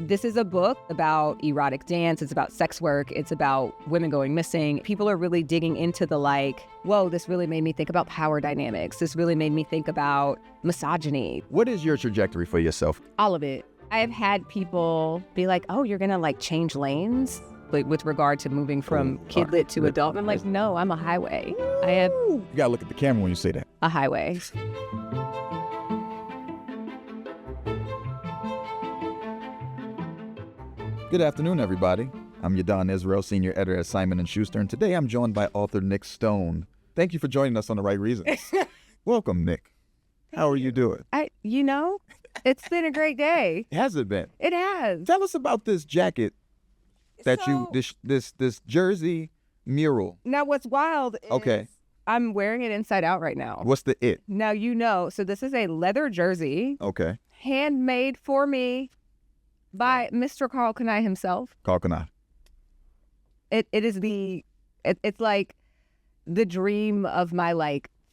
This is a book about erotic dance. It's about sex work. It's about women going missing. People are really digging into the whoa, this really made me think about power dynamics. This really made me think about misogyny. What is your trajectory for yourself? All of it. I've had people be like, oh, you're going to change lanes with regard to moving from kid-lit to adult. And I'm like, no, I'm a highway. I have... You got to look at the camera when you say that. A highway. Good afternoon, everybody. I'm Yahdon Israel, senior editor at Simon Schuster, and today I'm joined by author Nic Stone. Thank you for joining us on The Right Reasons. Welcome, Nic. How are you doing? It's been a great day. Has it been? It has. Tell us about this jacket that this jersey mural. Now, what's wild is I'm wearing it inside out right now. What's the it? Now, so this is a leather jersey. Okay. Handmade for me by Mr. Carl Kanai himself. Carl Kanai. It's like the dream of my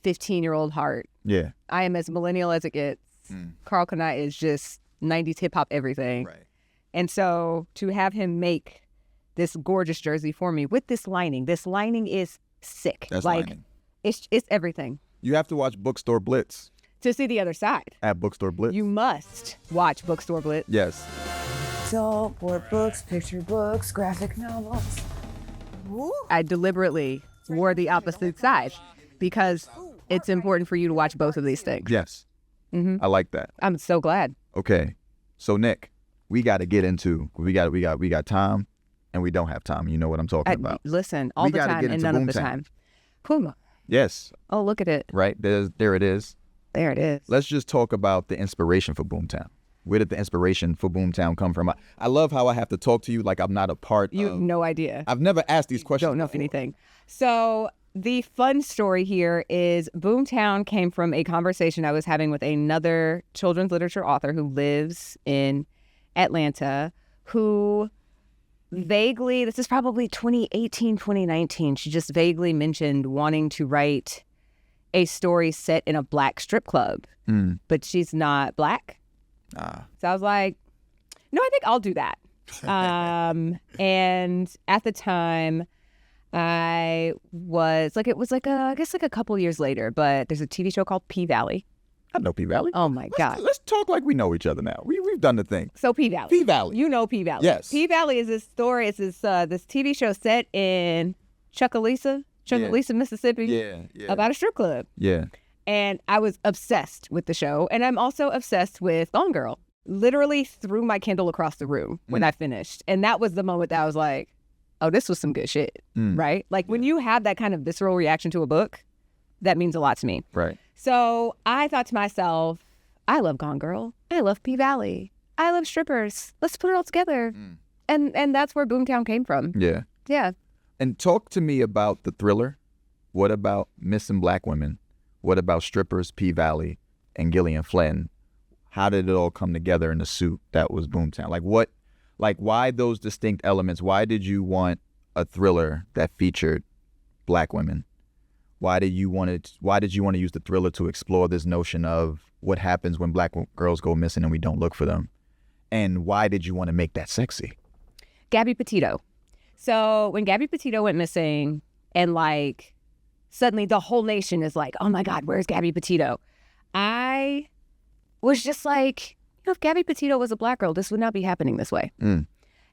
15-year-old heart. Yeah. I am as millennial as it gets. Carl Kanai is just 90s hip hop everything. Right. And so to have him make this gorgeous jersey for me with this lining is sick. That's lining. It's everything. You have to watch Bookstore Blitz. To see the other side. At Bookstore Blitz. You must watch Bookstore Blitz. Yes. Adult board books, picture books, graphic novels. I deliberately wore the opposite side because it's important for you to watch both of these things. Yes. Mm-hmm. I like that. I'm so glad. Okay. So Nic, we got to get into, we got time and we don't have time. You know what I'm talking about. Listen, all the time and none of the time. Puma. Yes. Oh, look at it. Right. There it is. There it is. Let's just talk about the inspiration for Boomtown. Where did the inspiration for Boomtown come from? I love how I have to talk to you like I'm not a part of... You have no idea. I've never asked these questions. Don't know anything. So the fun story here is Boomtown came from a conversation I was having with another children's literature author who lives in Atlanta, who vaguely, this is probably 2018, 2019, she just vaguely mentioned wanting to write a story set in a Black strip club, but she's not Black. So I was like, no, I think I'll do that. And at the time, I was I guess a couple years later, but there's a TV show called P-Valley. I know P-Valley. Oh my God. Let's talk like we know each other now. We've done the thing. So P-Valley. P-Valley. You know P-Valley. Yes. P-Valley is this story. It's this TV show set in Chucalissa, Mississippi. Yeah. About a strip club. Yeah. And I was obsessed with the show. And I'm also obsessed with Gone Girl. Literally threw my Kindle across the room when I finished. And that was the moment that I was like, oh, this was some good shit, right? When you have that kind of visceral reaction to a book, that means a lot to me. Right. So I thought to myself, I love Gone Girl. I love P-Valley. I love strippers. Let's put it all together. And that's where Boomtown came from. Yeah. Yeah. And talk to me about the thriller. What about Missing Black Women? What about strippers, P-Valley, and Gillian Flynn? How did it all come together in the suit that was Boomtown? Why those distinct elements? Why did you want a thriller that featured Black women? Why did you want to use the thriller to explore this notion of what happens when Black girls go missing and we don't look for them? And why did you want to make that sexy? Gabby Petito. So when Gabby Petito went missing and suddenly the whole nation is like, oh my God, where's Gabby Petito? I was just like, if Gabby Petito was a Black girl, this would not be happening this way.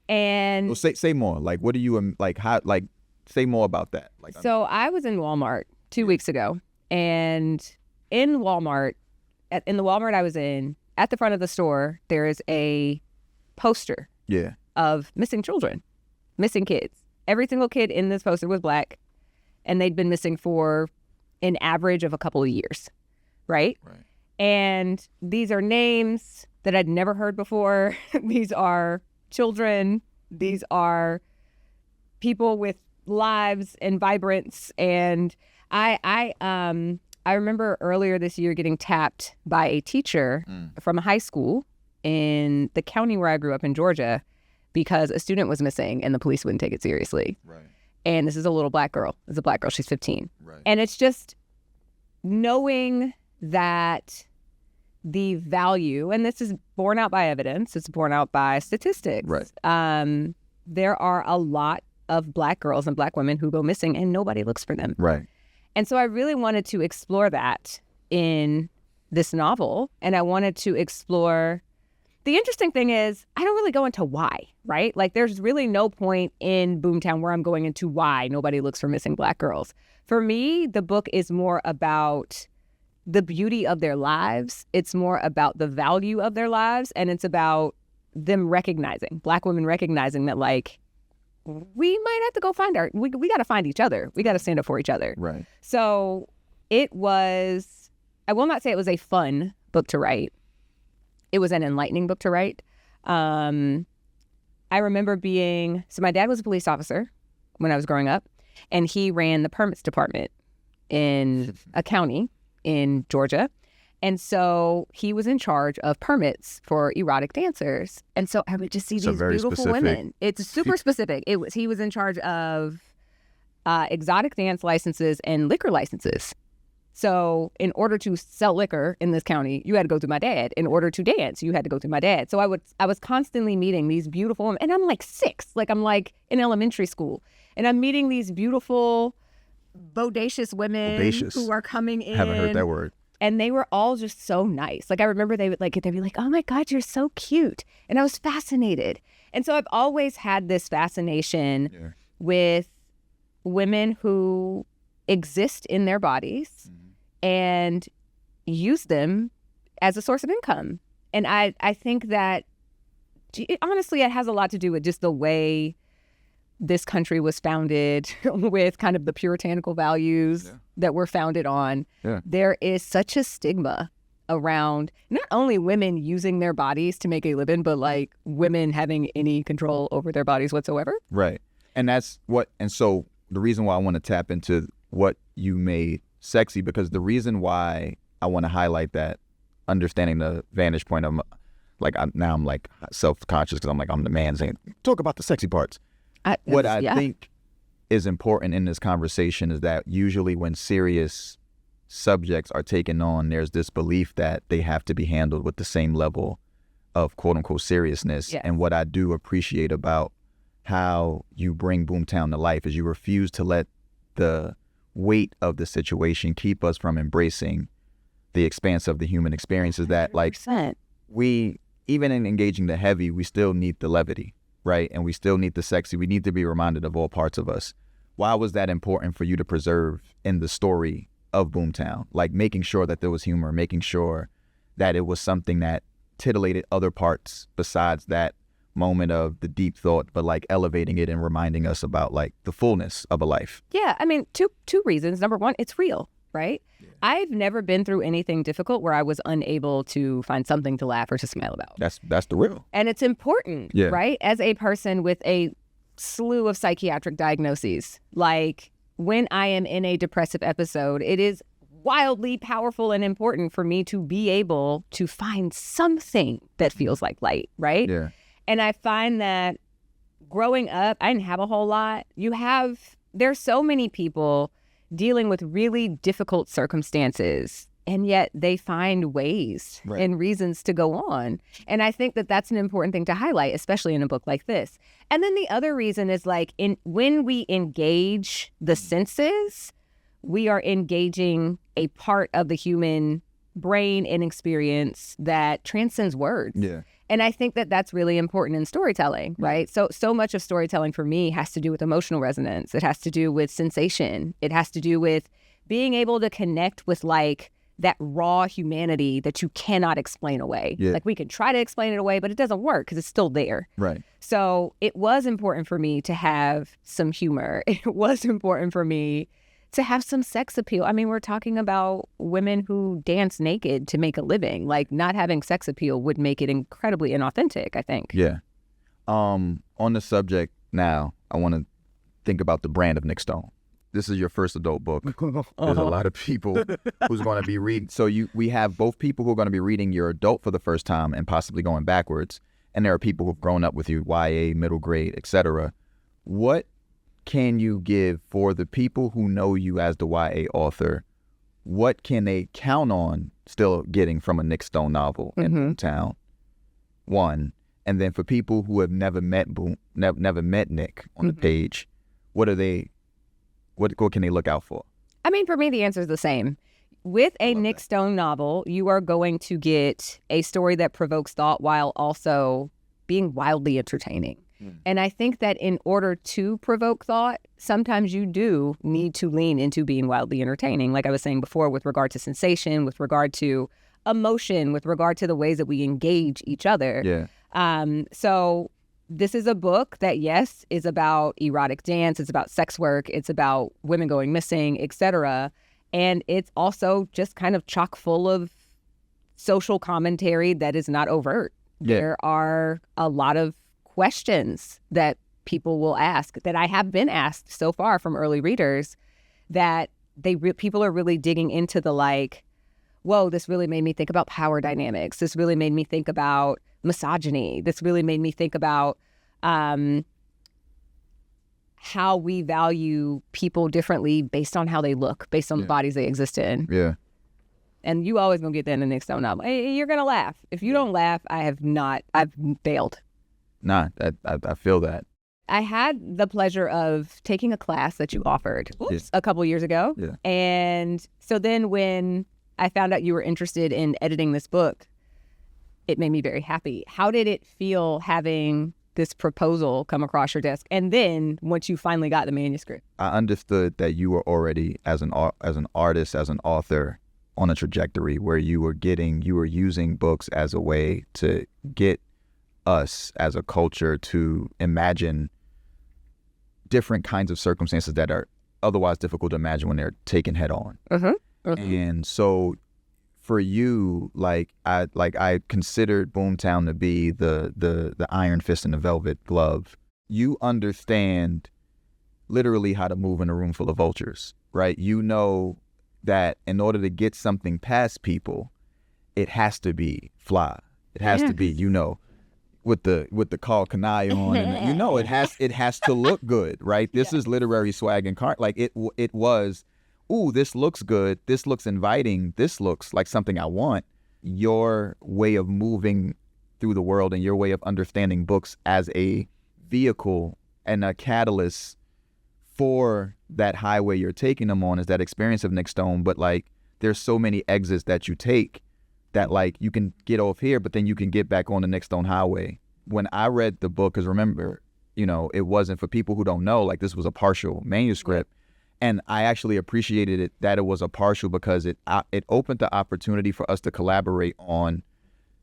And well, say more. What do you say more about that? So I was in Walmart 2 weeks ago, and in the Walmart I was in, at the front of the store, there is a poster of missing children, missing kids. Every single kid in this poster was Black, and they'd been missing for an average of a couple of years, right? And these are names that I'd never heard before. These are children. These are people with lives and vibrance. And I remember earlier this year getting tapped by a teacher from a high school in the county where I grew up in Georgia because a student was missing and the police wouldn't take it seriously. Right. And this is a little Black girl. It's a Black girl. She's 15. Right. And it's just knowing that the value, and this is borne out by evidence, it's borne out by statistics. Right. There are a lot of Black girls and Black women who go missing and nobody looks for them. Right. And so I really wanted to explore that in this novel. And I wanted to explore, the interesting thing is I don't really go into why, right? Like there's really no point in Boomtown where I'm going into why nobody looks for missing Black girls. For me, the book is more about the beauty of their lives. It's more about the value of their lives. And it's about them recognizing, Black women recognizing that, like, we might have to go find we got to find each other. We got to stand up for each other. Right. So it was, I will not say it was a fun book to write. It was an enlightening book to write. I remember so my dad was a police officer when I was growing up, and he ran the permits department in a county in Georgia. And so he was in charge of permits for erotic dancers. And so I would just see these beautiful women. It's super specific. He was in charge of exotic dance licenses and liquor licenses. So in order to sell liquor in this county, you had to go through my dad. In order to dance, you had to go through my dad. So I was constantly meeting these beautiful women. And I'm like 6, like I'm like in elementary school. And I'm meeting these beautiful, bodacious women who are coming in. Haven't heard that word. And they were all just so nice. Like I remember they'd be like, oh my God, you're so cute. And I was fascinated. And so I've always had this fascination with women who exist in their bodies and use them as a source of income. And I think that honestly, it has a lot to do with just the way this country was founded with kind of the puritanical values that we're founded on. Yeah. There is such a stigma around not only women using their bodies to make a living, but like women having any control over their bodies whatsoever. Right. And so the reason why I want to tap into what you made sexy, because the reason why I want to highlight that, understanding the vantage point of like, I'm like self-conscious because I'm like, I'm the man saying, talk about the sexy parts. I think is important in this conversation is that usually when serious subjects are taken on, there's this belief that they have to be handled with the same level of quote unquote seriousness. Yes. And what I do appreciate about how you bring Boomtown to life is you refuse to let the weight of the situation keep us from embracing the expanse of the human experience. Is that 100%. Like we, even in engaging the heavy, we still need the levity. Right. And we still need the sexy. We need to be reminded of all parts of us. Why was that important for you to preserve in the story of Boomtown? Like making sure that there was humor, making sure that it was something that titillated other parts besides that moment of the deep thought, but like elevating it and reminding us about like the fullness of a life. Yeah. I mean, two reasons. Number one, it's real. Right. Yeah. I've never been through anything difficult where I was unable to find something to laugh or to smile about. That's the real. And it's important, right? As a person with a slew of psychiatric diagnoses, like when I am in a depressive episode, it is wildly powerful and important for me to be able to find something that feels like light, right? Yeah. And I find that growing up, I didn't have a whole lot. There's so many people dealing with really difficult circumstances, and yet they find ways and reasons to go on. And I think that that's an important thing to highlight, especially in a book like this. And then the other reason is like when we engage the senses, we are engaging a part of the human brain and experience that transcends words. Yeah. And I think that that's really important in storytelling, right? So much of storytelling for me has to do with emotional resonance. It has to do with sensation. It has to do with being able to connect with like that raw humanity that you cannot explain away. Yeah. Like we can try to explain it away, but it doesn't work because it's still there. Right. So it was important for me to have some humor. It was important for me to have some sex appeal. I mean, we're talking about women who dance naked to make a living. Like not having sex appeal would make it incredibly inauthentic, I think. Yeah. On the subject now, I want to think about the brand of Nic Stone. This is your first adult book. There's a lot of people who's going to be reading. So we have both people who are going to be reading your adult for the first time and possibly going backwards. And there are people who've grown up with you, YA, middle grade, etc. What can you give for the people who know you as the YA author? What can they count on still getting from a Nic Stone novel in Boomtown? One. And then for people who have never met never met Nic on the page, what can they look out for? I mean, for me, the answer is the same. With a Nic Stone novel, you are going to get a story that provokes thought while also being wildly entertaining. And I think that in order to provoke thought, sometimes you do need to lean into being wildly entertaining. Like I was saying before, with regard to sensation, with regard to emotion, with regard to the ways that we engage each other. Yeah. So this is a book that, yes, is about erotic dance. It's about sex work. It's about women going missing, etc. And it's also just kind of chock full of social commentary that is not overt. Yeah. There are a lot of questions that people will ask, that I have been asked so far from early readers, that people are really digging into the like, whoa, this really made me think about power dynamics. This really made me think about misogyny. This really made me think about how we value people differently based on how they look, based on the bodies they exist in. Yeah. And you always gonna get that in the Nic Stone novel. Hey, you're gonna laugh. If you don't laugh, I've failed. Nah, I feel that. I had the pleasure of taking a class that you offered a couple years ago. Yeah. And so then when I found out you were interested in editing this book, it made me very happy. How did it feel having this proposal come across your desk? And then once you finally got the manuscript? I understood that you were already, as an artist, as an author, on a trajectory where you were using books as a way to get us as a culture to imagine different kinds of circumstances that are otherwise difficult to imagine when they're taken head on. And so for you, I considered Boomtown to be the iron fist and the velvet glove. You understand literally how to move in a room full of vultures, right? You know that in order to get something past people, it has to be fly. It has to be, with the Carl Kanai on, and it has to look good, right? This is literary swag and it was, ooh, this looks good. This looks inviting. This looks like something I want. Your way of moving through the world and your way of understanding books as a vehicle and a catalyst for that highway you're taking them on is that experience of Nic Stone. But there's so many exits that you take that you can get off here, but then you can get back on the Nic Stone highway. When I read the book, because remember, it wasn't, for people who don't know, this was a partial manuscript. And I actually appreciated it that it was a partial, because it opened the opportunity for us to collaborate on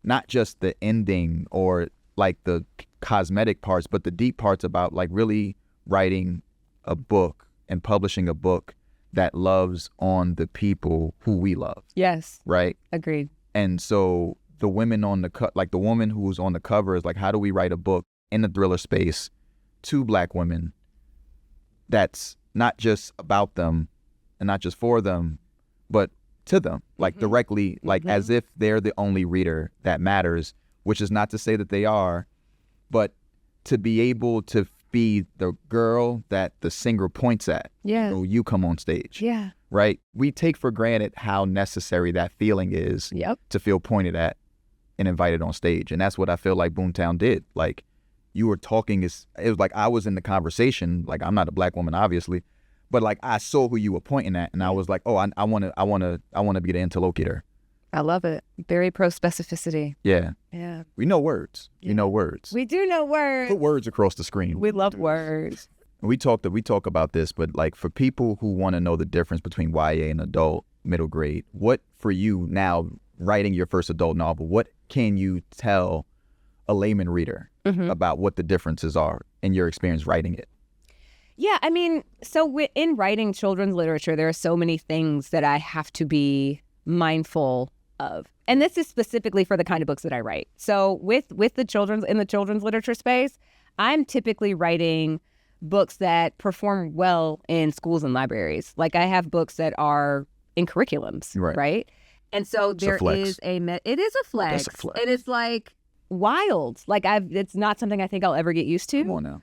not just the ending or the cosmetic parts, but the deep parts about really writing a book and publishing a book that loves on the people who we love. Yes. Right? Agreed. And so the women on the the woman who's on the cover is how do we write a book in the thriller space to Black women that's not just about them and not just for them, but to them, directly, as if they're the only reader that matters, which is not to say that they are, but to be able to be the girl that the singer points at. Yeah. So you come on stage. Yeah. Right? We take for granted how necessary that feeling is to feel pointed at and invited on stage. And that's what I feel like Boomtown did. You were talking, it was I was in the conversation, I'm not a Black woman, obviously, but I saw who you were pointing at, and I was oh, I want to be the interlocutor. I love it. Very pro specificity. Yeah. Yeah. We know words. Yeah. You know words. We do know words. Put words across the screen. We love words. We talk about this, but for people who want to know the difference between YA and adult, middle grade, what for you now, writing your first adult novel, what can you tell a layman reader about what the differences are in your experience writing it? Yeah, I mean, so in writing children's literature, there are so many things that I have to be mindful of. And this is specifically for the kind of books that I write. So with the children's literature space, I'm typically writing books that perform well in schools and libraries. I have books that are in curriculums, right? And so there is it is a flex. That's a flex. And it's wild. It's not something I think I'll ever get used to. Come on now.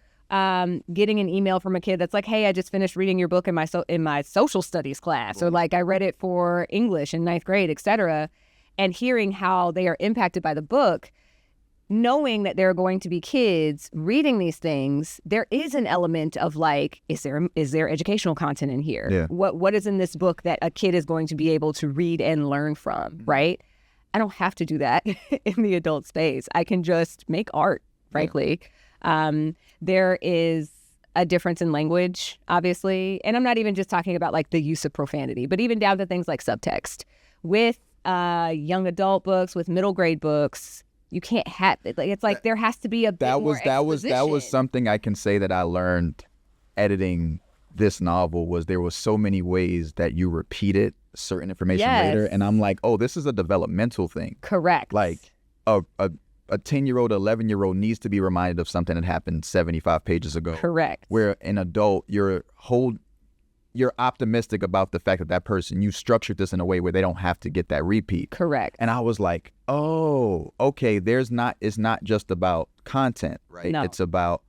Getting an email from a kid that's hey, I just finished reading your book in my social studies class, or I read it for English in 9th grade, etc. and hearing how they are impacted by the book, knowing that there are going to be kids reading these things, there is an element of like, is there educational content in here? Yeah. What is in this book that a kid is going to be able to read and learn from, right? I don't have to do that in the adult space. I can just make art, frankly. Yeah. There is a difference in language, obviously. And I'm not even just talking about like the use of profanity, but even down to things like subtext. With young adult books, with middle grade books, you can't have it. Like, it's like there has to be a bit more exposition. That was something I can say that I learned editing this novel, was there was so many ways that you repeated certain information later. And I'm like, oh, this is a developmental thing. Correct. Like a 10-year-old, 11-year-old needs to be reminded of something that happened 75 pages ago. Correct. Where an adult, you're optimistic about the fact that person, you structured this in a way where they don't have to get that repeat. Correct. And I was like, oh, okay, it's not just about content, right? No. It's about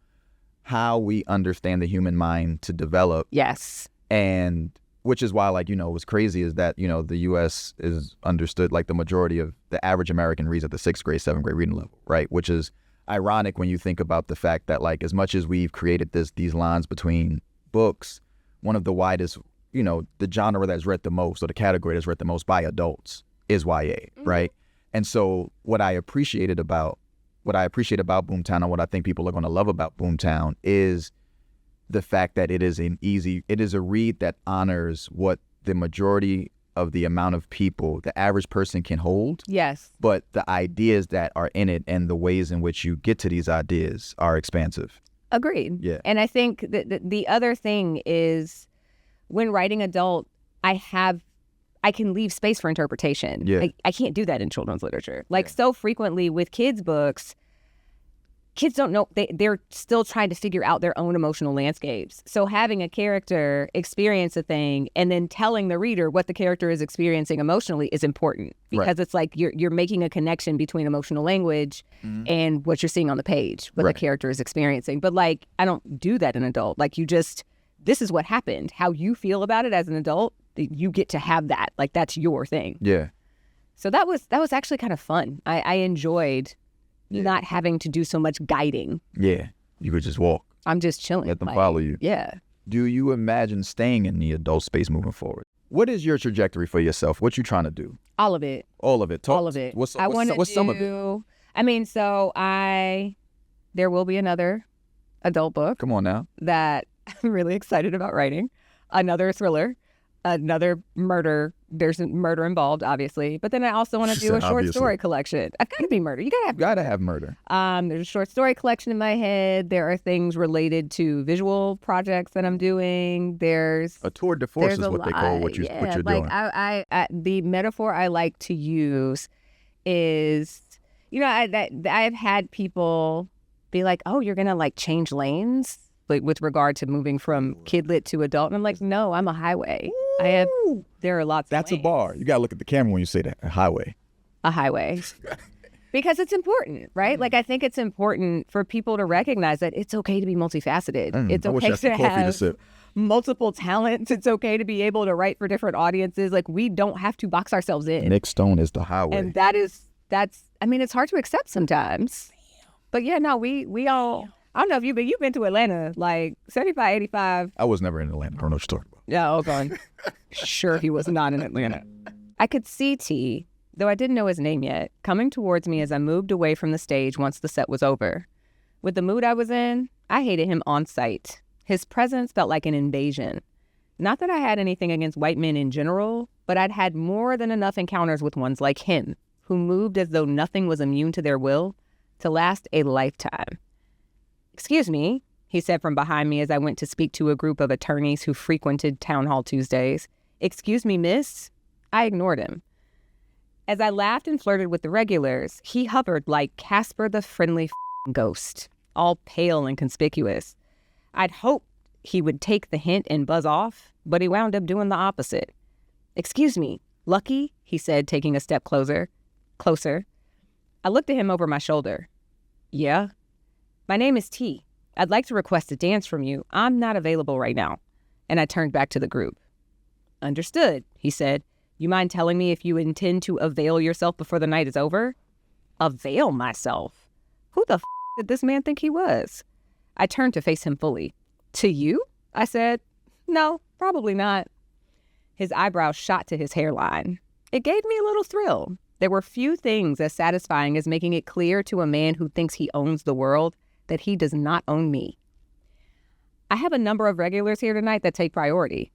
how we understand the human mind to develop. Yes. And which is why, like, what's crazy is that, the U.S. is understood, like the majority of the average American reads at the 6th grade, 7th grade reading level, right? Which is ironic when you think about the fact that, like, as much as we've created these lines between books, one of the widest, the genre that's read the most, or the category that's read the most by adults is YA, right? And so what I appreciate about Boomtown, and what I think people are going to love about Boomtown, is the fact that it is a read that honors what the majority of the amount of people, the average person, can hold. Yes. But the ideas that are in it and the ways in which you get to these ideas are expansive. Agreed. Yeah. And I think that the other thing is, when writing adult, I can leave space for interpretation. Yeah. I can't do that in children's literature. Like, so frequently with kids' books, kids don't know, they're still trying to figure out their own emotional landscapes. So having a character experience a thing and then telling the reader what the character is experiencing emotionally is important, because it's like you're making a connection between emotional language and what you're seeing on the page, what the character is experiencing. But like, I don't do that in adult. Like, this is what happened. How you feel about it as an adult, you get to have that. Like, that's your thing. Yeah. So that was actually kind of fun. I enjoyed not having to do so much guiding. Yeah. You could just walk. I'm just chilling. Let them follow you. Yeah. Do you imagine staying in the adult space moving forward? What is your trajectory for yourself? What you trying to do? All of it. All of it. All of it. What's some of it? I mean, so there will be another adult book. Come on now. That I'm really excited about writing. Another thriller. Another murder. There's a murder involved, obviously. But then I also want to do a short story collection. I've got to be murder. You gotta have murder. There's a short story collection in my head. There are things related to visual projects that I'm doing. There's a tour de force is what they call what you're doing. I the metaphor I like to use is, I've had people be like, "Oh, you're gonna like change lanes." Like, with regard to moving from kidlit to adult. And I'm like, no, I'm a highway. There are lots of lanes. That's a bar. You got to look at the camera when you say that. A highway. A highway. Because it's important, right? Like, I think it's important for people to recognize that it's okay to be multifaceted. It's okay to have multiple talents. It's okay to be able to write for different audiences. Like, we don't have to box ourselves in. Nic Stone is the highway. And it's hard to accept sometimes. But yeah, no, we all... I don't know if you've been to Atlanta, like 75, 85. I was never in Atlanta. I don't know what you're talking about. Yeah, okay. Sure, he was not in Atlanta. I could see T, though I didn't know his name yet, coming towards me as I moved away from the stage once the set was over. With the mood I was in, I hated him on sight. His presence felt like an invasion. Not that I had anything against white men in general, but I'd had more than enough encounters with ones like him, who moved as though nothing was immune to their will, to last a lifetime. "Excuse me," he said from behind me as I went to speak to a group of attorneys who frequented Town Hall Tuesdays. "Excuse me, miss?" I ignored him. As I laughed and flirted with the regulars, he hovered like Casper the Friendly Ghost, all pale and conspicuous. I'd hoped he would take the hint and buzz off, but he wound up doing the opposite. "Excuse me, Lucky?" he said, taking a step closer. I looked at him over my shoulder. "Yeah?" "My name is T. I'd like to request a dance from you. I'm not available right now." And I turned back to the group. "Understood," he said. You mind telling me if you intend to avail yourself before the night is over? Avail myself? Who the did this man think he was? I turned to face him fully. To you? I said. No, probably not. His eyebrows shot to his hairline. It gave me a little thrill. There were few things as satisfying as making it clear to a man who thinks he owns the world that he does not own me. I have a number of regulars here tonight that take priority.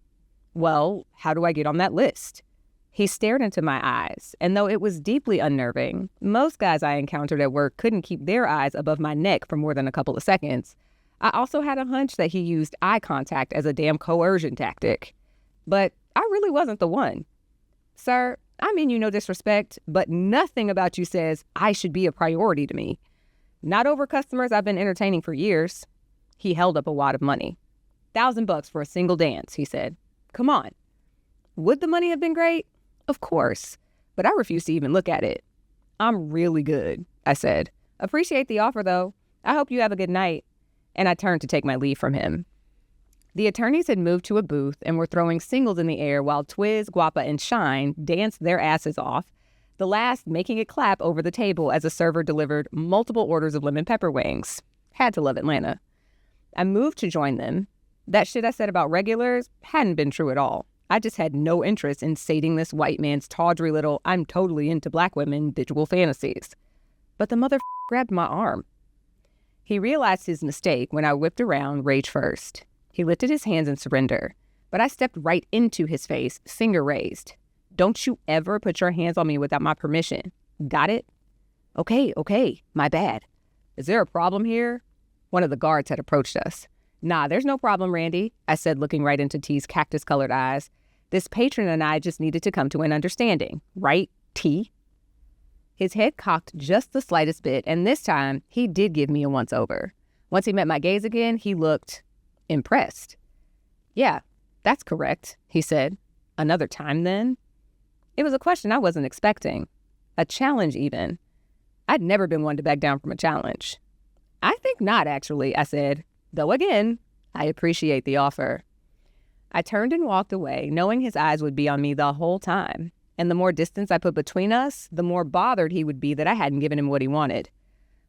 Well, how do I get on that list? He stared into my eyes, and though it was deeply unnerving, most guys I encountered at work couldn't keep their eyes above my neck for more than a couple of seconds. I also had a hunch that he used eye contact as a damn coercion tactic. But I really wasn't the one. Sir, I mean you no disrespect, but nothing about you says I should be a priority to me. Not over customers I've been entertaining for years. He held up a wad of money. $1,000 for a single dance, he said. Come on. Would the money have been great? Of course, but I refuse to even look at it. I'm really good, I said. Appreciate the offer, though. I hope you have a good night. And I turned to take my leave from him. The attorneys had moved to a booth and were throwing singles in the air while Twiz, Guapa, and Shine danced their asses off, the last making it clap over the table as a server delivered multiple orders of lemon pepper wings. Had to love Atlanta. I moved to join them. That shit I said about regulars hadn't been true at all. I just had no interest in sating this white man's tawdry little I'm totally into black women visual fantasies. But the mother grabbed my arm. He realized his mistake when I whipped around rage first. He lifted his hands in surrender, but I stepped right into his face, finger raised. Don't you ever put your hands on me without my permission. Got it? Okay, my bad. Is there a problem here? One of the guards had approached us. Nah, there's no problem, Randy, I said, looking right into T's cactus-colored eyes. This patron and I just needed to come to an understanding. Right, T? His head cocked just the slightest bit, and this time, he did give me a once-over. Once he met my gaze again, he looked impressed. Yeah, that's correct, he said. Another time, then? It was a question I wasn't expecting. A challenge, even. I'd never been one to back down from a challenge. I think not, actually, I said. Though again, I appreciate the offer. I turned and walked away, knowing his eyes would be on me the whole time. And the more distance I put between us, the more bothered he would be that I hadn't given him what he wanted.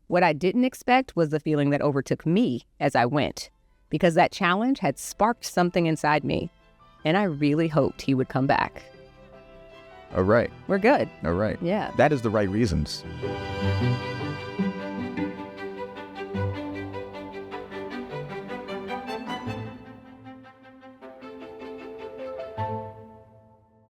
What I didn't expect was the feeling that overtook me as I went, because that challenge had sparked something inside me, and I really hoped he would come back. All right. We're good. All right. Yeah. That is the right reasons.